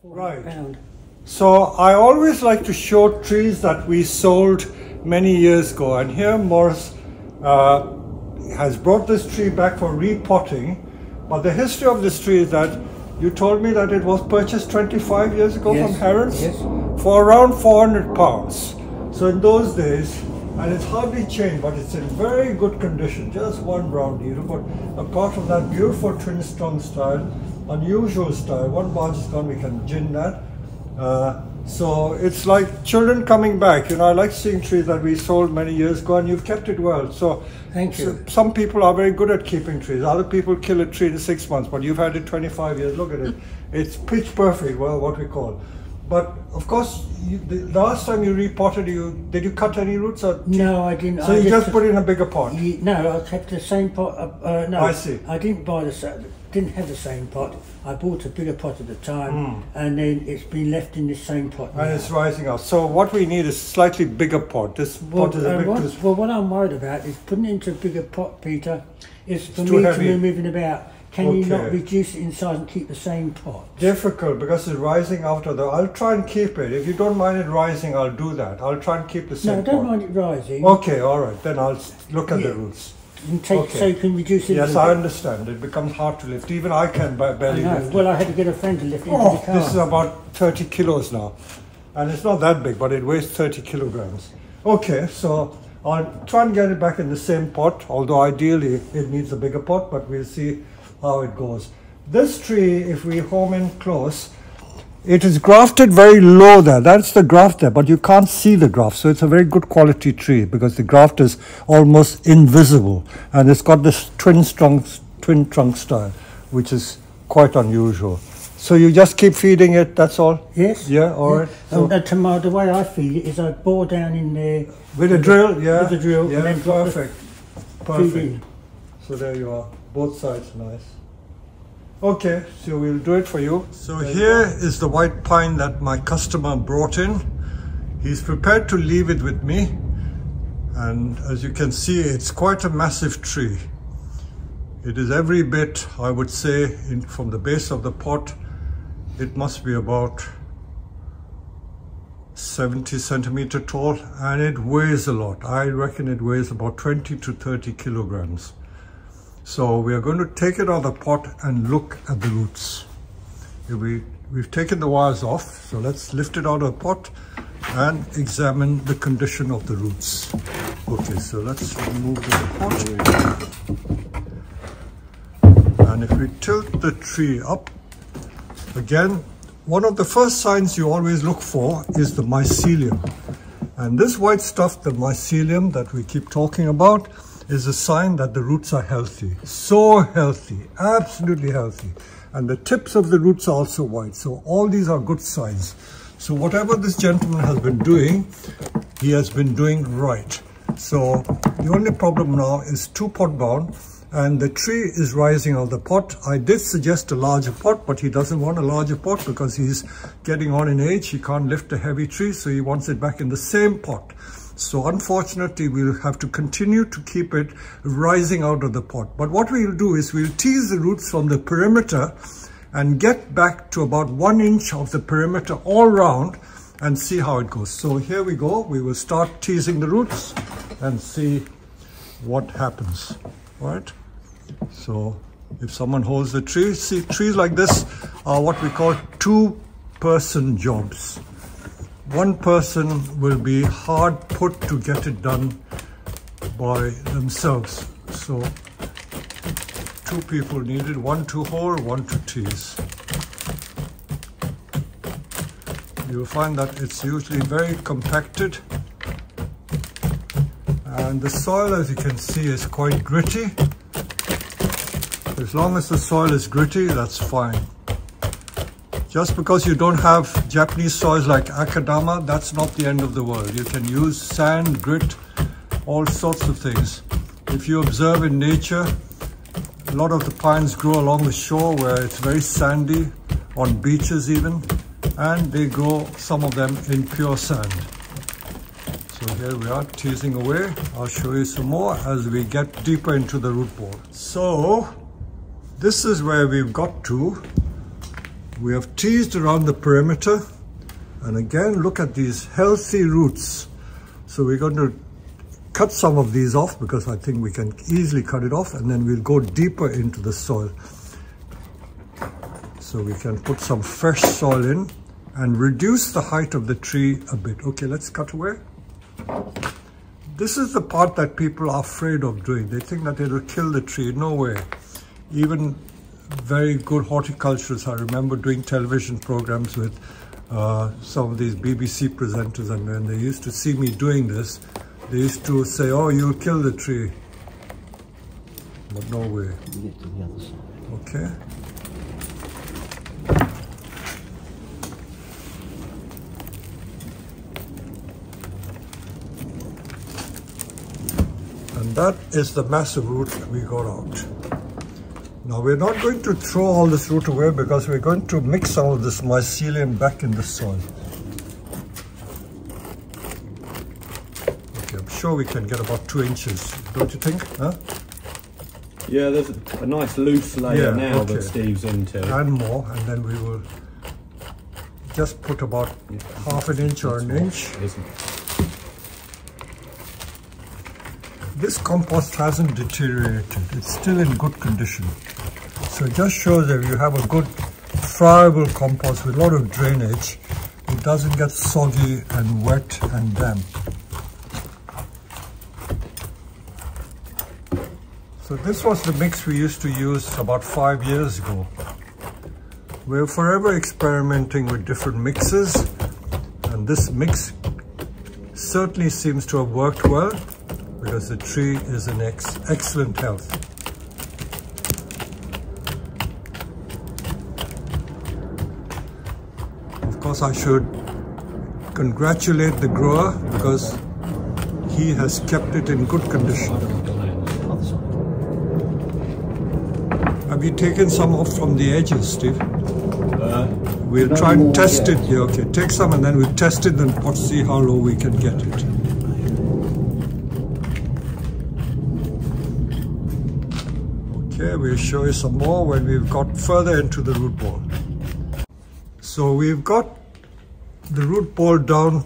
Right. So I always like to show trees that we sold many years ago, and here Morris has brought this tree back for repotting. But the history of this tree is that you told me that it was purchased 25 years ago from Herons for around 400 pounds. So in those days, and it's hardly changed, but it's in very good condition, just one brown needle. But apart from that beautiful twin strung style, unusual style, one branch is gone, we can gin that. So it's like children coming back. You know, I like seeing trees that we sold many years ago, and you've kept it well. So thank you. Some people are very good at keeping trees. Other people kill a tree in 6 months, but you've had it 25 years. Look at it. It's pitch perfect, well, what we call. But of course, the last time you repotted, did you cut any roots? Or no, I didn't. So you just put it in a bigger pot? No, I kept the same pot. No, I see. I didn't didn't have the same pot. I bought a bigger pot at the time, and then it's been left in the same pot now. And it's rising up. So what we need is a slightly bigger pot. This pot is a bit too small. Well, what I'm worried about is putting it into a bigger pot, Peter, is for me to be moving about. Can you not reduce it in size and keep the same pot? Difficult, because it's rising out of the... I'll try and keep it. If you don't mind it rising, I'll do that. I'll try and keep the same pot. No, I don't mind it rising. Okay, all right. Then I'll look at the roots. So you can reduce it. Yes, I understand. It becomes hard to lift. Even I can barely lift it. Well, I had to get a friend to lift it into the car. This is about 30 kilos now. And it's not that big, but it weighs 30 kilograms. Okay, so I'll try and get it back in the same pot, although ideally it needs a bigger pot, but we'll see how it goes. This tree, if we home in close, it is grafted very low there. That's the graft there, but you can't see the graft. So it's a very good quality tree because the graft is almost invisible. And it's got this twin trunk style, which is quite unusual. So you just keep feeding it, that's all? Yes. Yeah, all right. So the way I feed it is I bore down in there. With a drill, yeah. With a drill. Yeah, and then perfect. Perfect. So there you are. Both sides nice. Okay, so we'll do it for you. So here is the white pine that my customer brought in. He's prepared to leave it with me. And as you can see, it's quite a massive tree. It is every bit, I would say, from the base of the pot, it must be about 70 centimeter tall, and it weighs a lot. I reckon it weighs about 20 to 30 kilograms. So we are going to take it out of the pot and look at the roots. We've taken the wires off, so let's lift it out of the pot and examine the condition of the roots. Okay, so let's remove the pot. And if we tilt the tree up, again, one of the first signs you always look for is the mycelium. And this white stuff, the mycelium that we keep talking about, is a sign that the roots are healthy. So healthy, absolutely healthy. And the tips of the roots are also white. So all these are good signs. So whatever this gentleman has been doing, he has been doing right. So the only problem now is 2-pot bound, and the tree is rising out of the pot. I did suggest a larger pot, but he doesn't want a larger pot because he's getting on in age. He can't lift a heavy tree, so he wants it back in the same pot. So unfortunately, we'll have to continue to keep it rising out of the pot. But what we'll do is we'll tease the roots from the perimeter and get back to about 1 inch of the perimeter all round and see how it goes. So here we go. We will start teasing the roots and see what happens. All right. So if someone holds the tree, see, trees like this are what we call 2-person jobs. 1 person will be hard put to get it done by themselves. So 2 people needed, 1 to hold, 1 to tease. You'll find that it's usually very compacted. And the soil, as you can see, is quite gritty. As long as the soil is gritty, that's fine. Just because you don't have Japanese soils like Akadama, that's not the end of the world. You can use sand, grit, all sorts of things. If you observe in nature, a lot of the pines grow along the shore where it's very sandy, on beaches even, and they grow, some of them, in pure sand. So here we are teasing away. I'll show you some more as we get deeper into the root ball. So this is where we've got to. We have teased around the perimeter, and again look at these healthy roots. So we're going to cut some of these off because I think we can easily cut it off, and then we'll go deeper into the soil. So we can put some fresh soil in and reduce the height of the tree a bit. Okay, let's cut away. This is the part that people are afraid of doing. They think that it will kill the tree. No way. Even very good horticulturists, I remember doing television programs with some of these BBC presenters, and when they used to see me doing this, they used to say, oh, you'll kill the tree. But no way. Get to the other side. Okay. And that is the massive root we got out. Now we're not going to throw all this root away because we're going to mix some of this mycelium back in the soil. Okay, I'm sure we can get about 2 inches, don't you think? Huh? Yeah, there's a nice loose layer now that Steve's into. And more, and then we will just put about half an inch or an inch. This compost hasn't deteriorated, it's still in good condition. So it just shows that you have a good friable compost with a lot of drainage. It doesn't get soggy and wet and damp. So this was the mix we used to use about 5 years ago. We're forever experimenting with different mixes, and this mix certainly seems to have worked well, because the tree is in excellent health. Of course, I should congratulate the grower because he has kept it in good condition. Have you taken some off from the edges, Steve? We'll try and test it here. Okay, take some and then we'll test it and see how low we can get it. Okay, we'll show you some more when we've got further into the root ball. So we've got the root ball down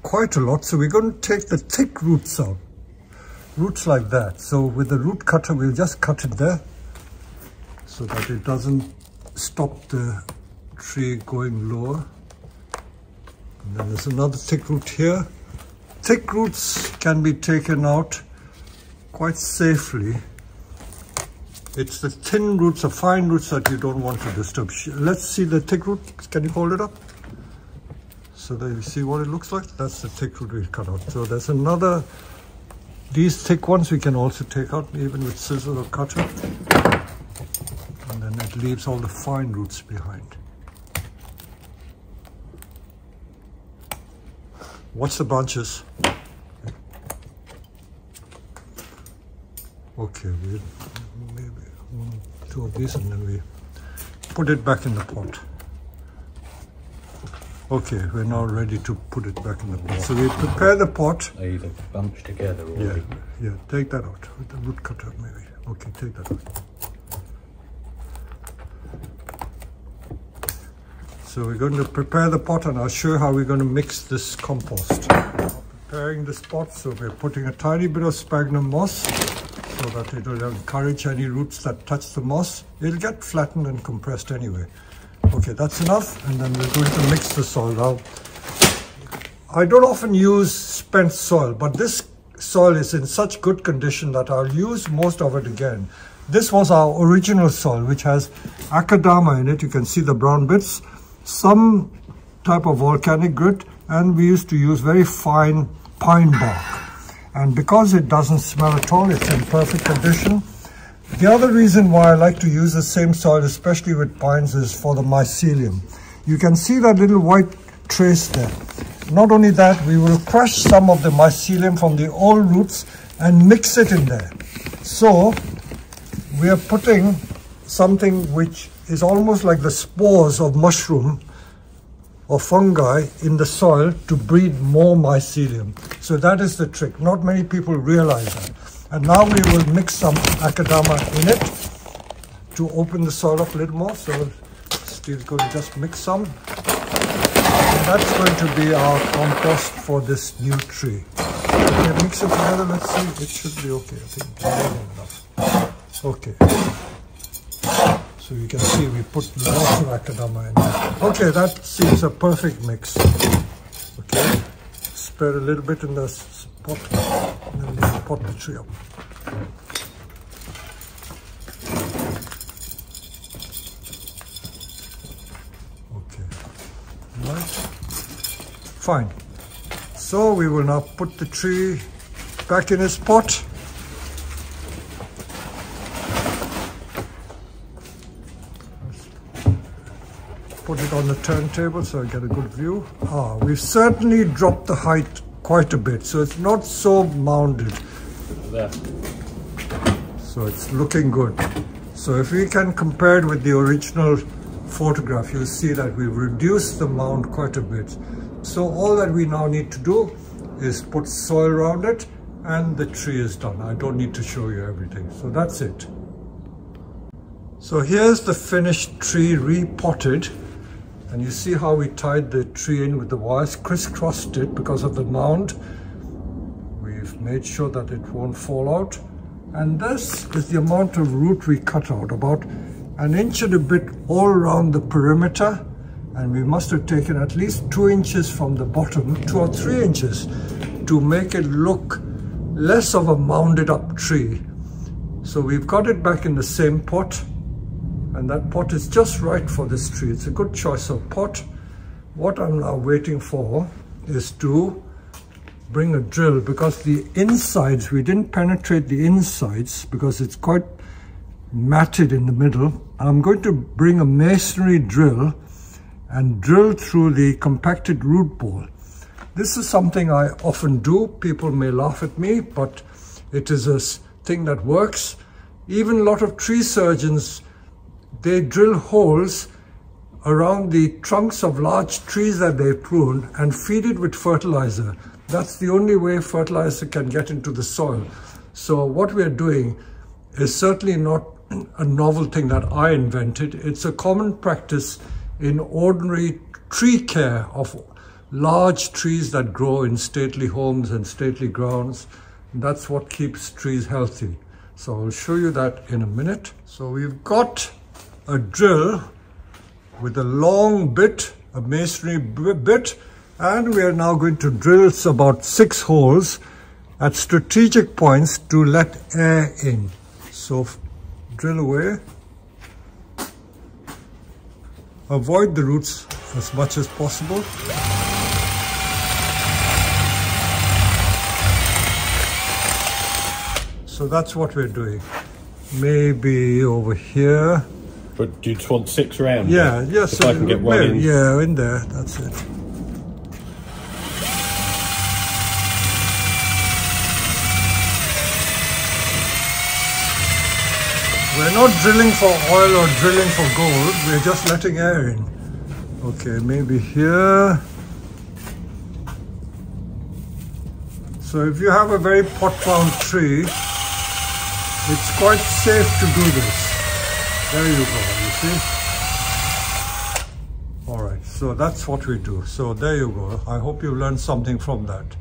quite a lot, so we're going to take the thick roots out. Roots like that. So with the root cutter, we'll just cut it there so that it doesn't stop the tree going lower. And then there's another thick root here. Thick roots can be taken out quite safely. It's the thin roots or fine roots that you don't want to disturb. Let's see the thick root. Can you hold it up? So that you see what it looks like? That's the thick root we cut out. So there's another, these thick ones we can also take out even with scissors or cutter. And then it leaves all the fine roots behind. Watch the branches. Okay, we'll maybe 1 or 2 of these and then we put it back in the pot. Okay, we're now ready to put it back in the pot. So we prepare the pot. They either bunch together or... Yeah, take that out with the root cutter maybe. Okay, take that out. So we're going to prepare the pot and I'll show you how we're going to mix this compost. Preparing this pot, so we're putting a tiny bit of sphagnum moss so that it will encourage any roots that touch the moss. It'll get flattened and compressed anyway. Okay, that's enough, and then we're going to mix the soil. Now, I don't often use spent soil, but this soil is in such good condition that I'll use most of it again. This was our original soil, which has akadama in it. You can see the brown bits, some type of volcanic grit, and we used to use very fine pine bark. And because it doesn't smell at all, it's in perfect condition. The other reason why I like to use the same soil, especially with pines, is for the mycelium. You can see that little white trace there. Not only that, we will crush some of the mycelium from the old roots and mix it in there. So we are putting something which is almost like the spores of mushroom or fungi in the soil to breed more mycelium. So that is the trick. Not many people realize that. And now we will mix some akadama in it to open the soil up a little more. So Steve's going to just mix some. And that's going to be our compost for this new tree. Okay, mix it together, let's see. It should be okay, I think. Enough. Okay. So you can see we put lots of akadama in there. Okay, that seems a perfect mix. Okay, spread a little bit in the pot, and then we'll pot the tree up. Okay, right, fine. So we will now put the tree back in its pot. Put it on the turntable so I get a good view. We've certainly dropped the height quite a bit, so it's not so mounded. There. So it's looking good. So if we can compare it with the original photograph, you'll see that we've reduced the mound quite a bit. So all that we now need to do is put soil around it and the tree is done. I don't need to show you everything. So that's it. So here's the finished tree repotted. And you see how we tied the tree in with the wires, crisscrossed it because of the mound. We've made sure that it won't fall out. And this is the amount of root we cut out, about 1 inch and a bit all around the perimeter. And we must have taken at least 2 inches from the bottom, 2 or 3 inches, to make it look less of a mounded up tree. So we've got it back in the same pot. And that pot is just right for this tree. It's a good choice of pot. What I'm now waiting for is to bring a drill, because the insides, we didn't penetrate the insides because it's quite matted in the middle. I'm going to bring a masonry drill and drill through the compacted root ball. This is something I often do. People may laugh at me, but it is a thing that works. Even a lot of tree surgeons, they drill holes around the trunks of large trees that they prune and feed it with fertilizer. That's the only way fertilizer can get into the soil. So what we are doing is certainly not a novel thing that I invented. It's a common practice in ordinary tree care of large trees that grow in stately homes and stately grounds. That's what keeps trees healthy. So I'll show you that in a minute. So we've got a drill with a long bit, a masonry bit, and we are now going to drill about 6 holes at strategic points to let air in. So drill away. Avoid the roots as much as possible. So that's what we're doing. Maybe over here. But do you just want 6 round? Yeah, yes. If I can get one in. Yeah, in there, that's it. We're not drilling for oil or drilling for gold, we're just letting air in. Okay, maybe here. So if you have a very pot-bound tree, it's quite safe to do this. There you go, you see? All right, so that's what we do. So there you go. I hope you learned something from that.